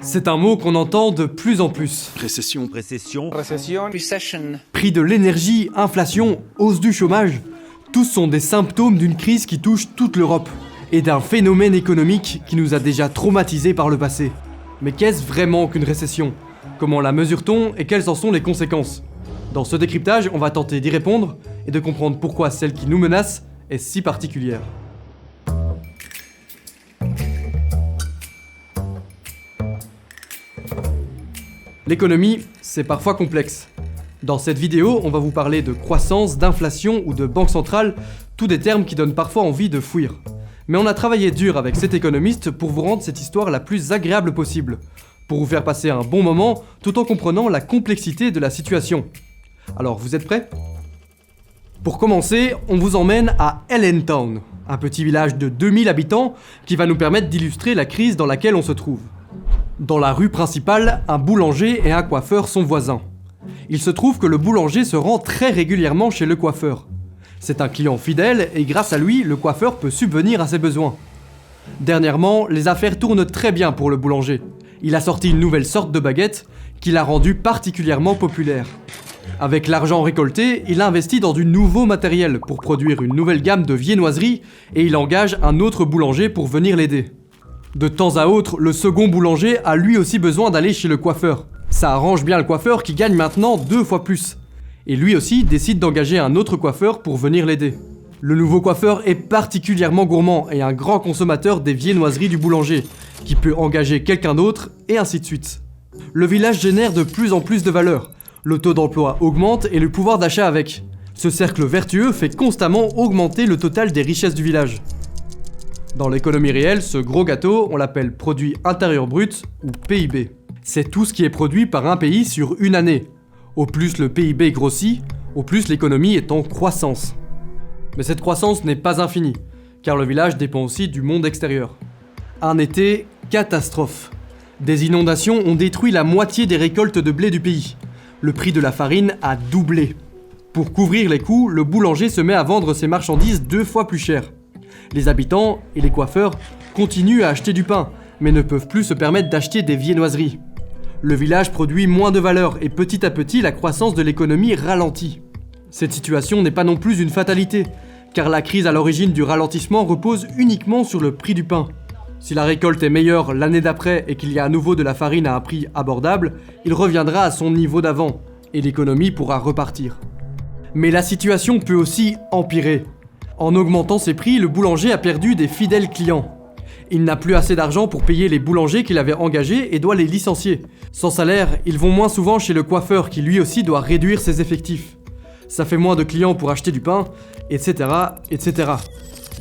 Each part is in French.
C'est un mot qu'on entend de plus en plus. Récession. Recession. Prix de l'énergie, inflation, hausse du chômage, tous sont des symptômes d'une crise qui touche toute l'Europe et d'un phénomène économique qui nous a déjà traumatisés par le passé. Mais qu'est-ce vraiment qu'une récession? Comment la mesure-t-on et quelles en sont les conséquences? Dans ce décryptage, on va tenter d'y répondre et de comprendre pourquoi celle qui nous menace est si particulière. L'économie, c'est parfois complexe. Dans cette vidéo, on va vous parler de croissance, d'inflation ou de banque centrale, tous des termes qui donnent parfois envie de fuir. Mais on a travaillé dur avec cet économiste pour vous rendre cette histoire la plus agréable possible, pour vous faire passer un bon moment tout en comprenant la complexité de la situation. Alors, vous êtes prêts? Pour commencer, on vous emmène à Allentown, un petit village de 2000 habitants qui va nous permettre d'illustrer la crise dans laquelle on se trouve. Dans la rue principale, un boulanger et un coiffeur sont voisins. Il se trouve que le boulanger se rend très régulièrement chez le coiffeur. C'est un client fidèle et grâce à lui, le coiffeur peut subvenir à ses besoins. Dernièrement, les affaires tournent très bien pour le boulanger. Il a sorti une nouvelle sorte de baguette qui l'a rendu particulièrement populaire. Avec l'argent récolté, il investit dans du nouveau matériel pour produire une nouvelle gamme de viennoiseries et il engage un autre boulanger pour venir l'aider. De temps à autre, le second boulanger a lui aussi besoin d'aller chez le coiffeur. Ça arrange bien le coiffeur qui gagne maintenant 2 fois plus. Et lui aussi décide d'engager un autre coiffeur pour venir l'aider. Le nouveau coiffeur est particulièrement gourmand et un grand consommateur des viennoiseries du boulanger, qui peut engager quelqu'un d'autre, et ainsi de suite. Le village génère de plus en plus de valeur. Le taux d'emploi augmente et le pouvoir d'achat avec. Ce cercle vertueux fait constamment augmenter le total des richesses du village. Dans l'économie réelle, ce gros gâteau, on l'appelle produit intérieur brut ou PIB. C'est tout ce qui est produit par un pays sur une année. Au plus le PIB grossit, au plus l'économie est en croissance. Mais cette croissance n'est pas infinie, car le village dépend aussi du monde extérieur. Un été, catastrophe. Des inondations ont détruit la moitié des récoltes de blé du pays. Le prix de la farine a doublé. Pour couvrir les coûts, le boulanger se met à vendre ses marchandises 2 fois plus cher. Les habitants et les coiffeurs continuent à acheter du pain, mais ne peuvent plus se permettre d'acheter des viennoiseries. Le village produit moins de valeur et petit à petit la croissance de l'économie ralentit. Cette situation n'est pas non plus une fatalité, car la crise à l'origine du ralentissement repose uniquement sur le prix du pain. Si la récolte est meilleure l'année d'après et qu'il y a à nouveau de la farine à un prix abordable, il reviendra à son niveau d'avant et l'économie pourra repartir. Mais la situation peut aussi empirer. En augmentant ses prix, le boulanger a perdu des fidèles clients. Il n'a plus assez d'argent pour payer les boulangers qu'il avait engagés et doit les licencier. Sans salaire, ils vont moins souvent chez le coiffeur qui lui aussi doit réduire ses effectifs. Ça fait moins de clients pour acheter du pain, etc., etc.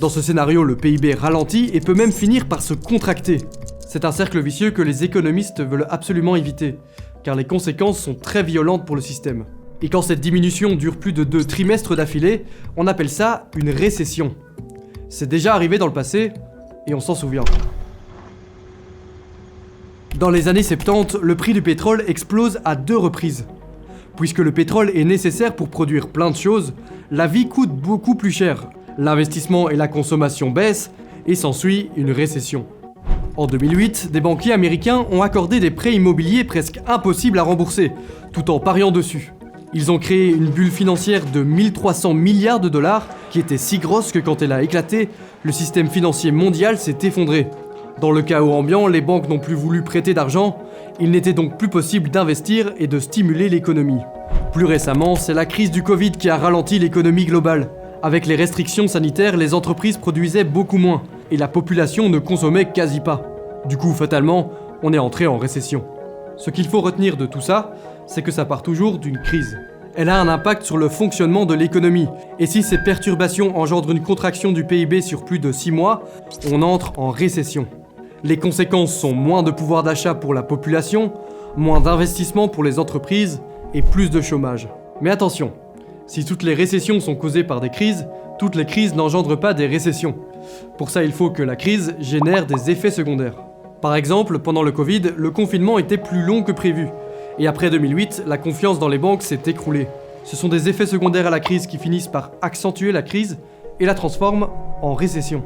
Dans ce scénario, le PIB ralentit et peut même finir par se contracter. C'est un cercle vicieux que les économistes veulent absolument éviter, car les conséquences sont très violentes pour le système. Et quand cette diminution dure plus de 2 trimestres d'affilée, on appelle ça une récession. C'est déjà arrivé dans le passé, et on s'en souvient. Dans les années 70, le prix du pétrole explose à 2 reprises. Puisque le pétrole est nécessaire pour produire plein de choses, la vie coûte beaucoup plus cher. L'investissement et la consommation baissent, et s'ensuit une récession. En 2008, des banquiers américains ont accordé des prêts immobiliers presque impossibles à rembourser, tout en pariant dessus. Ils ont créé une bulle financière de 1300 milliards de dollars qui était si grosse que quand elle a éclaté, le système financier mondial s'est effondré. Dans le chaos ambiant, les banques n'ont plus voulu prêter d'argent, il n'était donc plus possible d'investir et de stimuler l'économie. Plus récemment, c'est la crise du Covid qui a ralenti l'économie globale. Avec les restrictions sanitaires, les entreprises produisaient beaucoup moins et la population ne consommait quasi pas. Du coup, fatalement, on est entré en récession. Ce qu'il faut retenir de tout ça, c'est que ça part toujours d'une crise. Elle a un impact sur le fonctionnement de l'économie, et si ces perturbations engendrent une contraction du PIB sur plus de 6 mois, on entre en récession. Les conséquences sont moins de pouvoir d'achat pour la population, moins d'investissement pour les entreprises, et plus de chômage. Mais attention, si toutes les récessions sont causées par des crises, toutes les crises n'engendrent pas des récessions. Pour ça, il faut que la crise génère des effets secondaires. Par exemple, pendant le Covid, le confinement était plus long que prévu. Et après 2008, la confiance dans les banques s'est écroulée. Ce sont des effets secondaires à la crise qui finissent par accentuer la crise et la transforment en récession.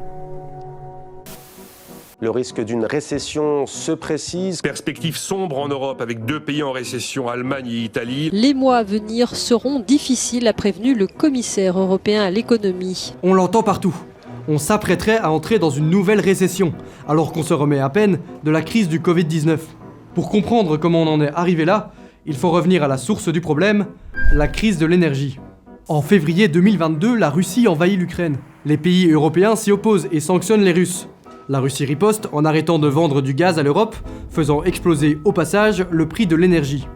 Le risque d'une récession se précise. Perspective sombre en Europe avec 2 pays en récession, Allemagne et Italie. Les mois à venir seront difficiles, a prévenu le commissaire européen à l'économie. On l'entend partout. On s'apprêterait à entrer dans une nouvelle récession, alors qu'on se remet à peine de la crise du Covid-19. Pour comprendre comment on en est arrivé là, il faut revenir à la source du problème, la crise de l'énergie. En février 2022, la Russie envahit l'Ukraine. Les pays européens s'y opposent et sanctionnent les Russes. La Russie riposte en arrêtant de vendre du gaz à l'Europe, faisant exploser au passage le prix de l'énergie.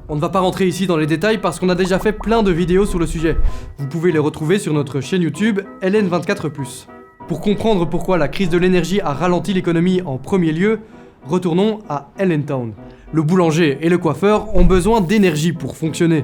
On ne va pas rentrer ici dans les détails parce qu'on a déjà fait plein de vidéos sur le sujet. Vous pouvez les retrouver sur notre chaîne YouTube LN24+. Pour comprendre pourquoi la crise de l'énergie a ralenti l'économie en premier lieu, retournons à Allentown. Le boulanger et le coiffeur ont besoin d'énergie pour fonctionner.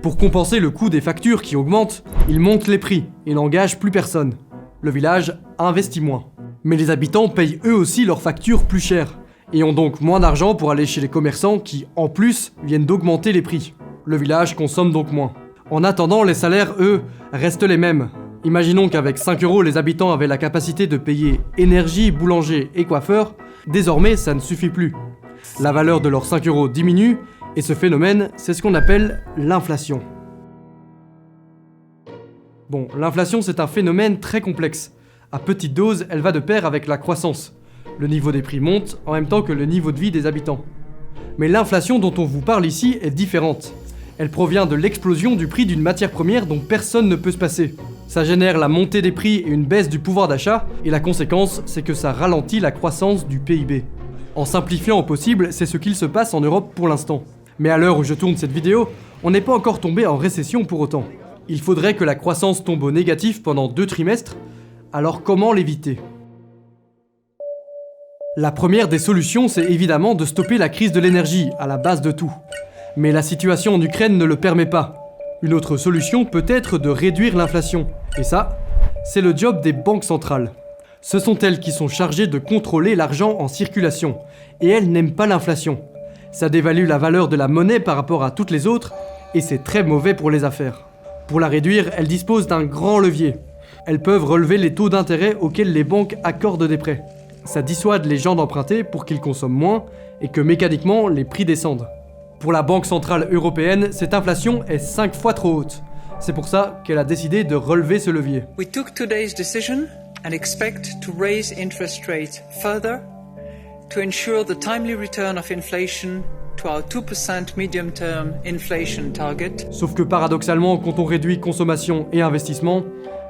Pour compenser le coût des factures qui augmentent, ils montent les prix et n'engagent plus personne. Le village investit moins. Mais les habitants payent eux aussi leurs factures plus chères et ont donc moins d'argent pour aller chez les commerçants qui, en plus, viennent d'augmenter les prix. Le village consomme donc moins. En attendant, les salaires, eux, restent les mêmes. Imaginons qu'avec 5 € les habitants avaient la capacité de payer énergie, boulanger et coiffeur. Désormais, ça ne suffit plus. La valeur de leurs 5 € diminue et ce phénomène, c'est ce qu'on appelle l'inflation. Bon, l'inflation, c'est un phénomène très complexe. À petite dose, elle va de pair avec la croissance. Le niveau des prix monte en même temps que le niveau de vie des habitants. Mais l'inflation dont on vous parle ici est différente. Elle provient de l'explosion du prix d'une matière première dont personne ne peut se passer. Ça génère la montée des prix et une baisse du pouvoir d'achat, et la conséquence, c'est que ça ralentit la croissance du PIB. En simplifiant au possible, c'est ce qu'il se passe en Europe pour l'instant. Mais à l'heure où je tourne cette vidéo, on n'est pas encore tombé en récession pour autant. Il faudrait que la croissance tombe au négatif pendant 2 trimestres. Alors comment l'éviter ? La première des solutions, c'est évidemment de stopper la crise de l'énergie, à la base de tout. Mais la situation en Ukraine ne le permet pas. Une autre solution peut être de réduire l'inflation. Et ça, c'est le job des banques centrales. Ce sont elles qui sont chargées de contrôler l'argent en circulation. Et elles n'aiment pas l'inflation. Ça dévalue la valeur de la monnaie par rapport à toutes les autres, et c'est très mauvais pour les affaires. Pour la réduire, elles disposent d'un grand levier. Elles peuvent relever les taux d'intérêt auxquels les banques accordent des prêts. Ça dissuade les gens d'emprunter pour qu'ils consomment moins et que mécaniquement les prix descendent. Pour la Banque Centrale Européenne, cette inflation est 5 fois trop haute. C'est pour ça qu'elle a décidé de relever ce levier. We took today's decision and expect to raise interest rates further to ensure the timely return of inflation to our 2% medium-term inflation target. Sauf que paradoxalement, quand on réduit consommation et investissement,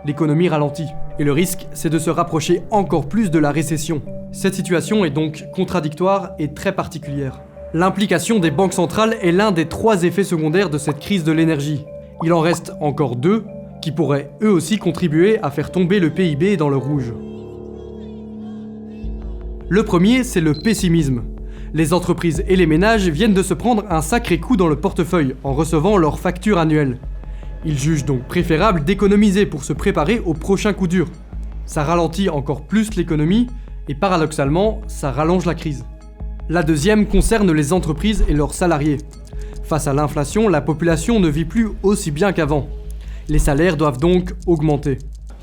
l'économie ralentit. Et le risque, c'est de se rapprocher encore plus de la récession. Cette situation est donc contradictoire et très particulière. L'implication des banques centrales est l'un des 3 effets secondaires de cette crise de l'énergie. Il en reste encore 2 qui pourraient eux aussi contribuer à faire tomber le PIB dans le rouge. Le premier, c'est le pessimisme. Les entreprises et les ménages viennent de se prendre un sacré coup dans le portefeuille en recevant leurs factures annuelles. Ils jugent donc préférable d'économiser pour se préparer au prochain coup dur. Ça ralentit encore plus l'économie et paradoxalement, ça rallonge la crise. La deuxième concerne les entreprises et leurs salariés. Face à l'inflation, la population ne vit plus aussi bien qu'avant. Les salaires doivent donc augmenter.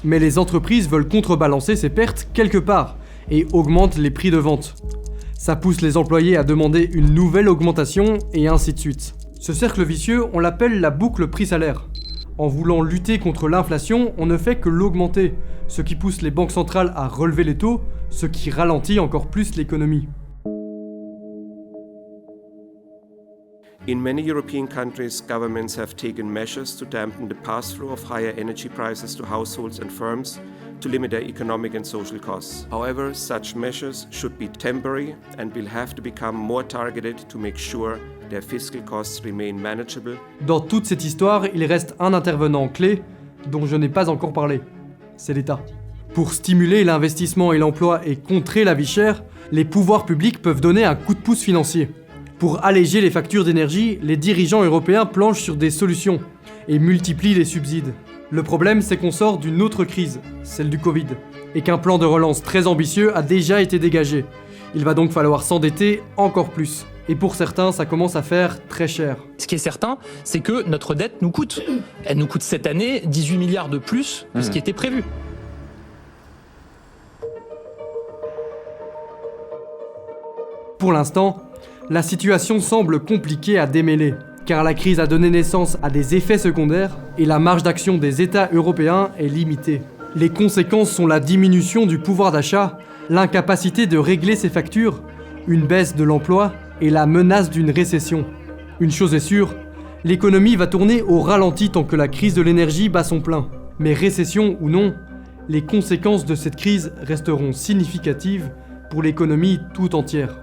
Mais les entreprises veulent contrebalancer ces pertes quelque part et augmentent les prix de vente. Ça pousse les employés à demander une nouvelle augmentation et ainsi de suite. Ce cercle vicieux, on l'appelle la boucle prix-salaire. En voulant lutter contre l'inflation, on ne fait que l'augmenter, ce qui pousse les banques centrales à relever les taux, ce qui ralentit encore plus l'économie. In many European countries, governments have taken measures to dampen the pass-through of higher energy prices to households and firms to limit their economic and social costs. However, such measures should be temporary and will have to become more targeted to make sure their fiscal costs remain manageable. Dans toute cette histoire, il reste un intervenant clé dont je n'ai pas encore parlé. C'est l'État. Pour stimuler l'investissement et l'emploi et contrer la vie chère, les pouvoirs publics peuvent donner un coup de pouce financier. Pour alléger les factures d'énergie, les dirigeants européens planchent sur des solutions et multiplient les subsides. Le problème, c'est qu'on sort d'une autre crise, celle du Covid, et qu'un plan de relance très ambitieux a déjà été dégagé. Il va donc falloir s'endetter encore plus. Et pour certains, ça commence à faire très cher. Ce qui est certain, c'est que notre dette nous coûte. Elle nous coûte cette année 18 milliards de plus que ce qui était prévu. Pour l'instant, la situation semble compliquée à démêler, car la crise a donné naissance à des effets secondaires et la marge d'action des États européens est limitée. Les conséquences sont la diminution du pouvoir d'achat, l'incapacité de régler ses factures, une baisse de l'emploi et la menace d'une récession. Une chose est sûre, l'économie va tourner au ralenti tant que la crise de l'énergie bat son plein. Mais récession ou non, les conséquences de cette crise resteront significatives pour l'économie tout entière.